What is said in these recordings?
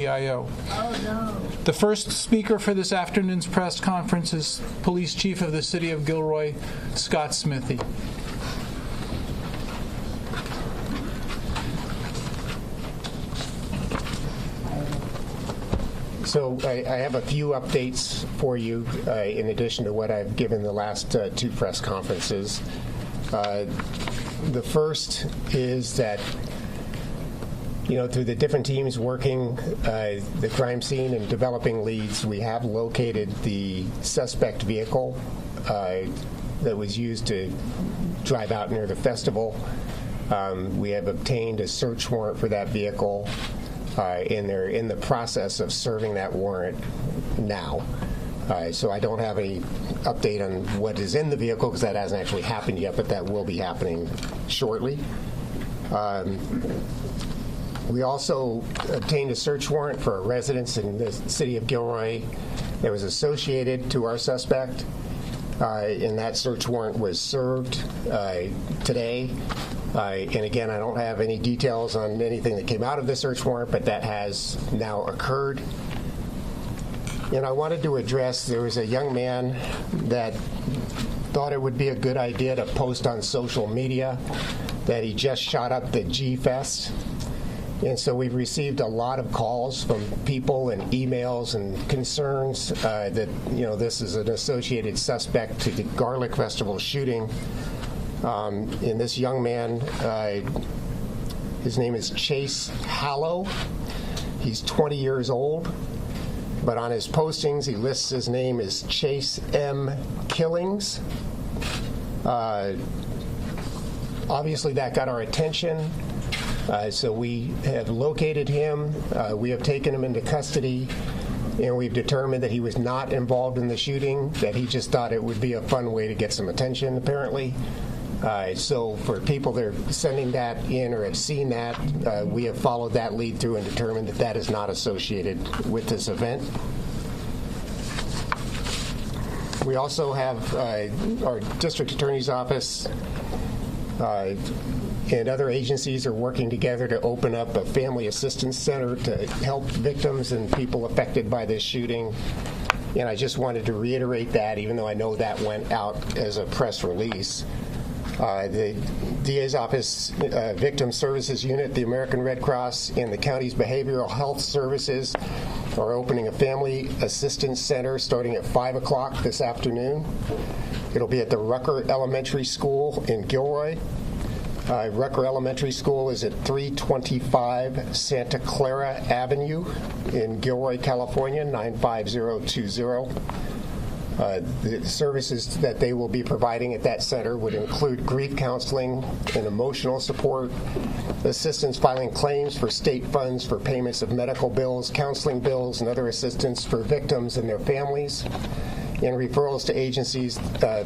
CIO. Oh, no. The first speaker for this afternoon's press conference is Police Chief of the City of Gilroy, Scott Smithy. So I have a few updates for you in addition to what I've given the last two press conferences. The first is that, through the different teams working the crime scene and developing leads, we have located the suspect vehicle that was used to drive out near the festival. We have obtained a search warrant for that vehicle, and they're in the process of serving that warrant now. So I don't have any update on what is in the vehicle because that hasn't actually happened yet, but that will be happening shortly. We also obtained a search warrant for a residence in the city of Gilroy that was associated to our suspect, and that search warrant was served today. And again, I don't have any details on anything that came out of the search warrant, but that has now occurred. And I wanted to address, there was a young man that thought it would be a good idea to post on social media that he just shot up the G-Fest. And so we've received a lot of calls from people and emails and concerns that, this is an associated suspect to the Garlic Festival shooting. And this young man, his name is Chase Hallow. He's 20 years old, but on his postings he lists his name as Chase M. Killings. Obviously that got our attention, so we have located him. We have taken him into custody, and we've determined that he was not involved in the shooting, that he just thought it would be a fun way to get some attention, apparently. So for people that are sending that in or have seen that, we have followed that lead through and determined that that is not associated with this event. We also have our district attorney's office and other agencies are working together to open up a family assistance center to help victims and people affected by this shooting. And I just wanted to reiterate that, even though I know that went out as a press release. The DA's office, Victim Services Unit, the American Red Cross, and the county's behavioral health services are opening a family assistance center starting at 5 o'clock this afternoon. It'll be at the Rucker Elementary School in Gilroy. Rucker Elementary School is at 325 Santa Clara Avenue in Gilroy, California, 95020. The services that they will be providing at that center would include grief counseling and emotional support, assistance filing claims for state funds for payments of medical bills, counseling bills, and other assistance for victims and their families, and referrals to agencies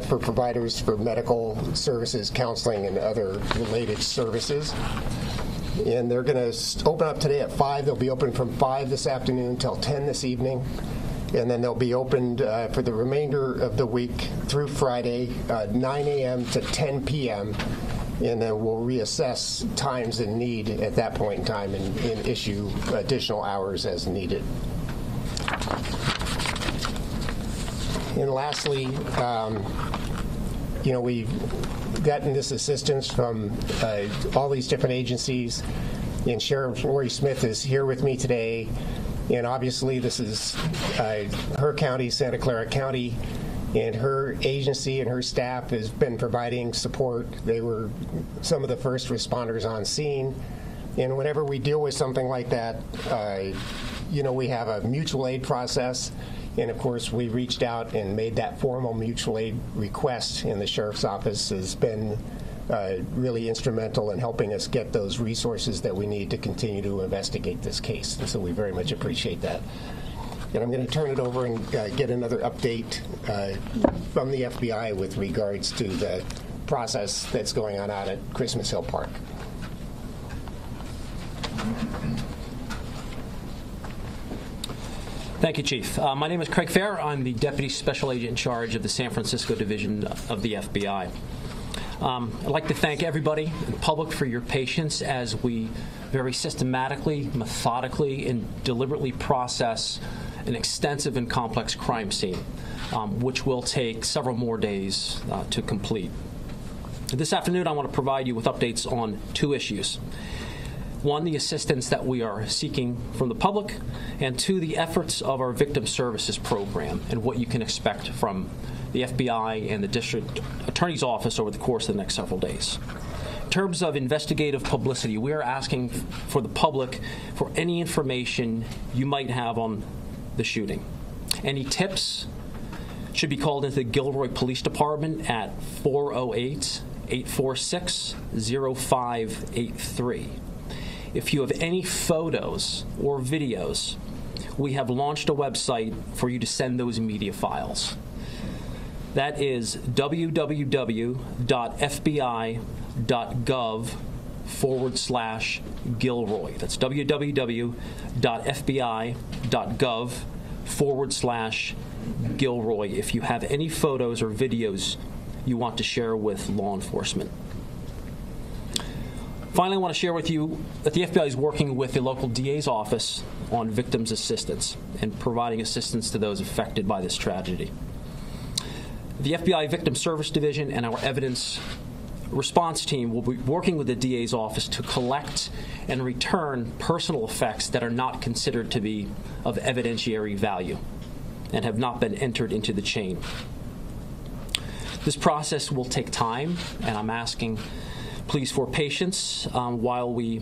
for providers for medical services, counseling, and other related services. And they're going to open up today at 5. They'll be open from 5 this afternoon till 10 this evening. And then they'll be opened for the remainder of the week through Friday, 9 a.m. to 10 p.m. And then we'll reassess times in need at that point in time and issue additional hours as needed. And lastly, we've gotten this assistance from all these different agencies. And Sheriff Lori Smith is here with me today. And obviously this is her county, Santa Clara County, and her agency and her staff has been providing support. They were some of the first responders on scene. And whenever we deal with something like that, we have a mutual aid process. And of course, we reached out and made that formal mutual aid request, and the Sheriff's Office has been really instrumental in helping us get those resources that we need to continue to investigate this case. And so we very much appreciate that. And I'm going to turn it over and get another update from the FBI with regards to the process that's going on out at Christmas Hill Park. Thank you, Chief. My name is Craig Fair. I'm the Deputy Special Agent in charge of the San Francisco Division of the FBI. I'd like to thank everybody in the public for your patience as we very systematically, methodically, and deliberately process an extensive and complex crime scene, which will take several more days to complete. This afternoon, I want to provide you with updates on two issues. One, the assistance that we are seeking from the public, and two, the efforts of our Victim Services Program and what you can expect from the FBI and the District Attorney's Office over the course of the next several days. In terms of investigative publicity, we are asking for the public for any information you might have on the shooting. Any tips should be called into the Gilroy Police Department at 408-846-0583. If you have any photos or videos, we have launched a website for you to send those media files. That is www.fbi.gov/Gilroy. That's www.fbi.gov/Gilroy if you have any photos or videos you want to share with law enforcement. Finally, I want to share with you that the FBI is working with the local DA's office on victims' assistance and providing assistance to those affected by this tragedy. The FBI Victim Service Division and our evidence response team will be working with the DA's office to collect and return personal effects that are not considered to be of evidentiary value and have not been entered into the chain. This process will take time, and I'm asking please for patience while we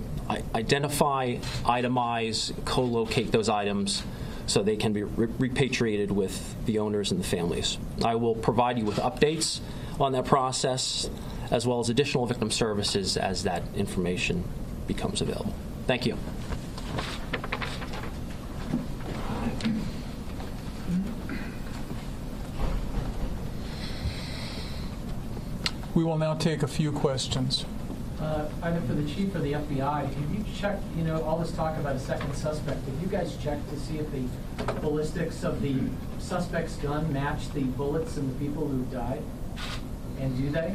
identify, itemize, co-locate those items so they can be repatriated with the owners and the families. I will provide you with updates on that process as well as additional victim services as that information becomes available. Thank you. We will now take a few questions. Either for the chief or the FBI, have you checked, all this talk about a second suspect, have you guys checked to see if the ballistics of the suspect's gun match the bullets and the people who died? And do they?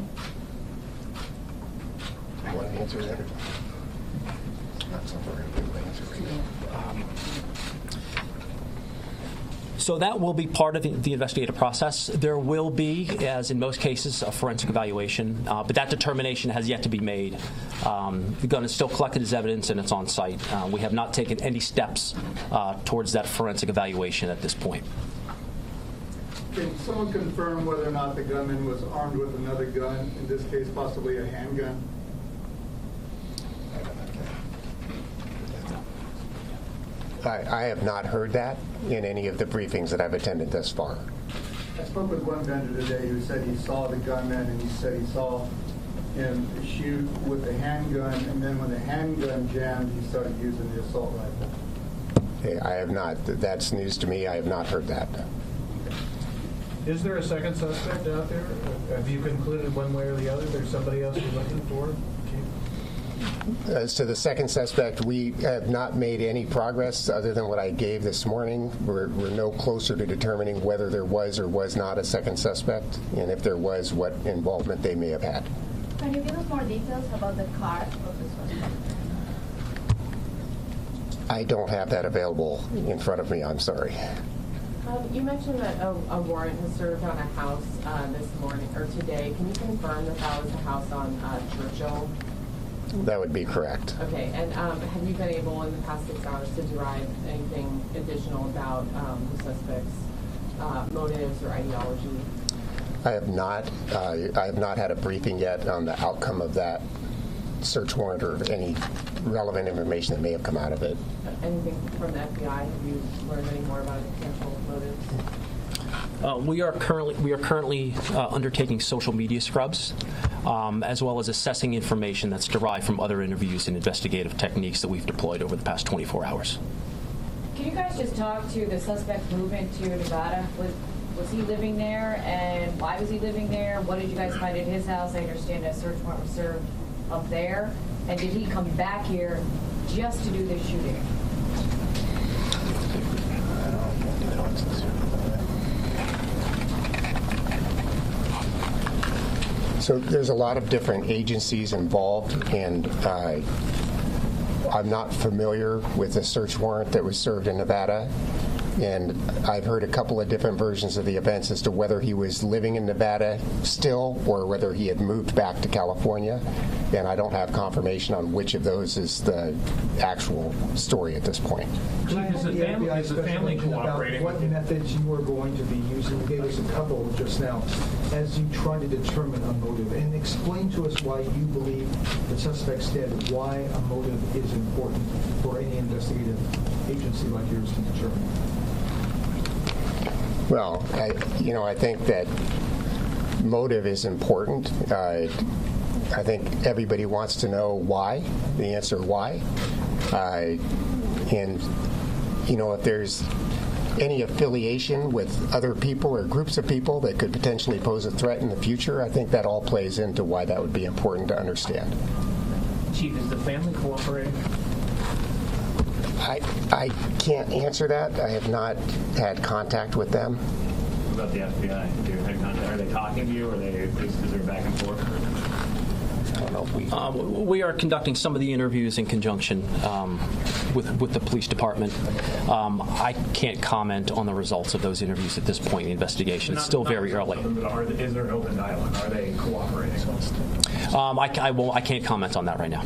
You want to answer that? Not something we're going to be able to answer right now. So that will be part of the investigative process. There will be, as in most cases, a forensic evaluation, but that determination has yet to be made. The gun is still collected as evidence and it's on site. We have not taken any steps towards that forensic evaluation at this point. Can someone confirm whether or not the gunman was armed with another gun, in this case possibly a handgun? I have not heard that in any of the briefings that I've attended thus far. I spoke with one vendor today who said he saw the gunman and he said he saw him shoot with the handgun, and then when the handgun jammed, he started using the assault rifle. Okay, I have not. That's news to me. I have not heard that. Is there a second suspect out there? Have you concluded one way or the other there's somebody else you're looking for? As to the second suspect, we have not made any progress other than what I gave this morning. We're no closer to determining whether there was or was not a second suspect, and if there was, what involvement they may have had. Can you give us more details about the car of the suspect? I don't have that available in front of me. I'm sorry. You mentioned that a warrant was served on a house this morning or today. Can you confirm that that was the house on Churchill? That would be correct. Okay, and have you been able in the past 6 hours to derive anything additional about the suspect's motives or ideology? I have not. I have not had a briefing yet on the outcome of that search warrant or any relevant information that may have come out of it. Anything from the FBI? Have you learned any more about potential motives? We are currently undertaking social media scrubs, as well as assessing information that's derived from other interviews and investigative techniques that we've deployed over the past 24 hours. Can you guys just talk to the suspect's movement to Nevada? Was he living there, and why was he living there? What did you guys find at his house? I understand a search warrant was served up there. And did he come back here just to do this shooting? So there's a lot of different agencies involved, and I'm not familiar with the search warrant that was served in Nevada. And I've heard a couple of different versions of the events as to whether he was living in Nevada still or whether he had moved back to California. And I don't have confirmation on which of those is the actual story at this point. Is the family cooperating? What methods you are going to be using? You gave us a couple just now as you try to determine a motive. And explain to us why you believe the suspect's dead, why a motive is important for any investigative agency like yours to determine. Well, I think that motive is important. I think everybody wants to know why, the answer why. And, if there's any affiliation with other people or groups of people that could potentially pose a threat in the future, I think that all plays into why that would be important to understand. Chief, is the family cooperating? I can't answer that. I have not had contact with them. What about the FBI? Do you have contact? Are they talking to you, or are they is there back and forth? I don't know if we are conducting some of the interviews in conjunction with the police department. I can't comment on the results of those interviews at this point in the investigation. It's still very early. Is there an open dialogue? Are they cooperating? I can't comment on that right now.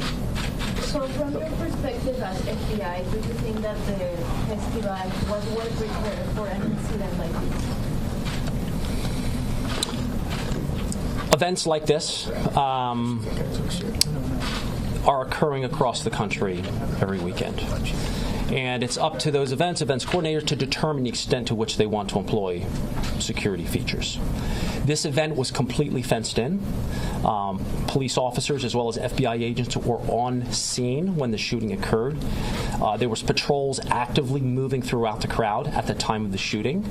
So from your perspective as FBI, do you think that the festival was well prepared for an incident like this? Events like this are occurring across the country every weekend. And it's up to those events coordinators to determine the extent to which they want to employ security features. This event was completely fenced in. Police officers as well as FBI agents were on scene when the shooting occurred. There was patrols actively moving throughout the crowd at the time of the shooting.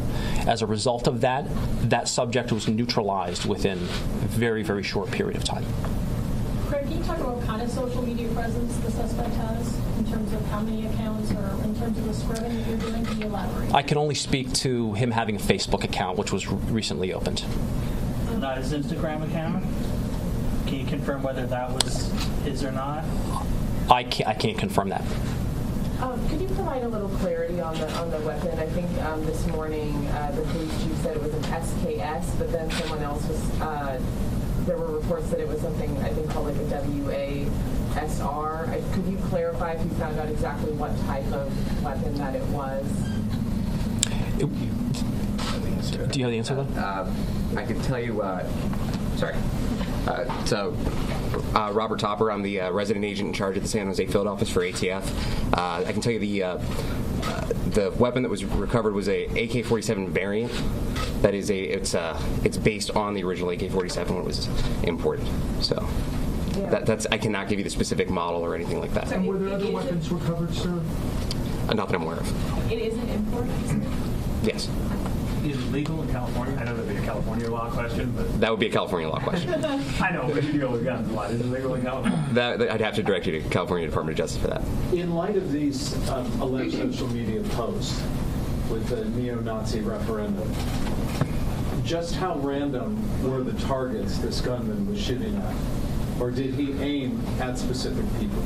As a result of that, that subject was neutralized within a very, very short period of time. Craig, can you talk about what kind of social media presence the suspect has in terms of how many accounts or in terms of the scrubbing that you're doing? Can you elaborate? I can only speak to him having a Facebook account, which was recently opened. Not his Instagram account? Can you confirm whether that was his or not? I can't confirm that. Could you provide a little clarity on the weapon? I think this morning the police chief said it was an SKS, but then someone else was. There were reports that it was something I think called like a WASR. Could you clarify if you found out exactly what type of weapon that it was? Do you have the answer to that? I can tell you. Sorry. Robert Topper, I'm the resident agent in charge of the San Jose field office for ATF. I can tell you the weapon that was recovered was a AK-47 variant. That is it's based on the original AK-47 when it was imported. So that's I cannot give you the specific model or anything like that. And were there other weapons recovered, sir? Not that I'm aware of. It isn't imported. Yes. Is it legal in California? I know that'd be a California law question, but that would be a California law question. I know, but you deal with guns a lot. Is it legal in California? I'd have to direct you to California Department of Justice for that. In light of these alleged social media posts with the neo-Nazi referendum, just how random were the targets this gunman was shooting at? Or did he aim at specific people?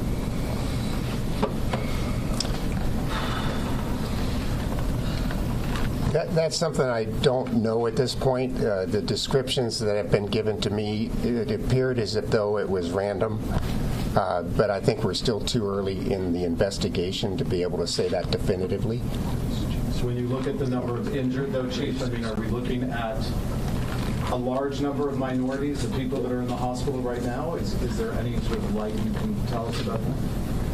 That's something I don't know at this point. The descriptions that have been given to me, it appeared as if though it was random. But I think we're still too early in the investigation to be able to say that definitively. So when you look at the number of injured, though, Chief, I mean, are we looking at a large number of minorities, the people that are in the hospital right now? Is there any sort of light you can tell us about that?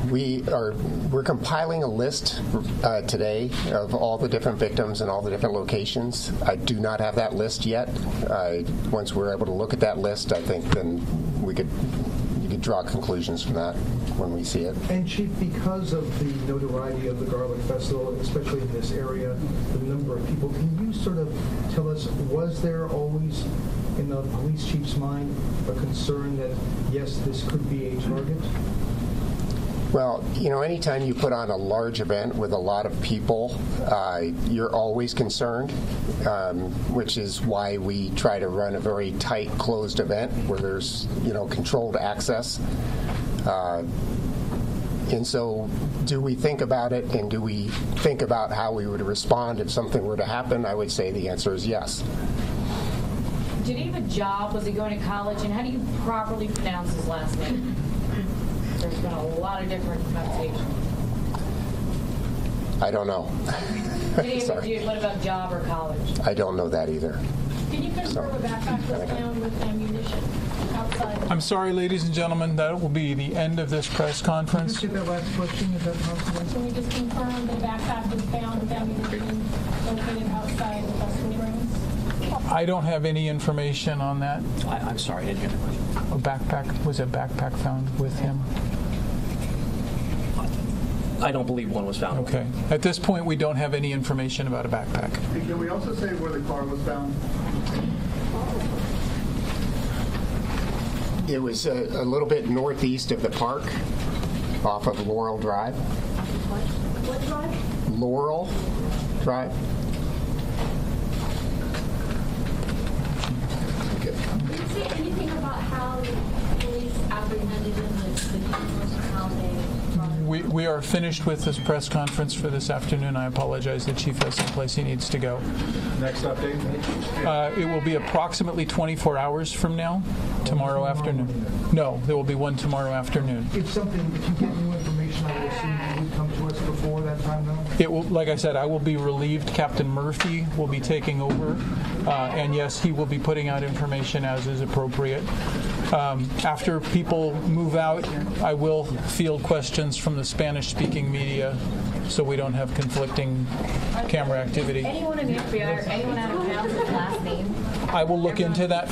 We're compiling a list today of all the different victims and all the different locations. I do not have that list yet. Once we're able to look at that list, I think then you could draw conclusions from that when we see it. And Chief, because of the notoriety of the Garlic Festival, especially in this area, the number of people, can you sort of tell us, was there always in the police chief's mind a concern that, yes, this could be a target? Well, anytime you put on a large event with a lot of people, you're always concerned, which is why we try to run a very tight, closed event where there's, controlled access. And so do we think about it, and do we think about how we would respond if something were to happen? I would say the answer is yes. Did he have a job? Was he going to college? And how do you properly pronounce his last name? There's been a lot of different pronunciations. I don't know. What about job or college? I don't know that either. Can you confirm a backpack was found with ammunition outside? I'm sorry, ladies and gentlemen, that will be the end of this press conference. Can you get that last question? Is that possible? Can we just confirm that a backpack was found with ammunition located outside the festival grounds? I don't have any information on that. I'm sorry, I didn't hear the question. Was a backpack found with him? I don't believe one was found. Okay. At this point, we don't have any information about a backpack. And can we also say where the car was found? It was a little bit northeast of the park, off of Laurel Drive. What drive? Laurel Drive. Did you say anything about how the police apprehended him, the cameras, and how they... We are finished with this press conference for this afternoon. I apologize. The chief has someplace he needs to go. Next update? It will be approximately 24 hours from now, tomorrow afternoon. No, there will be one tomorrow afternoon. If you get new information, I would assume you would come to us before that time, though? It will, like I said, I will be relieved. Captain Murphy will be taking over, and yes, he will be putting out information as is appropriate. After people move out, I will field questions from the Spanish-speaking media, so we don't have conflicting camera activity. Anyone in the FBI or anyone out of town's last name? I will look into that.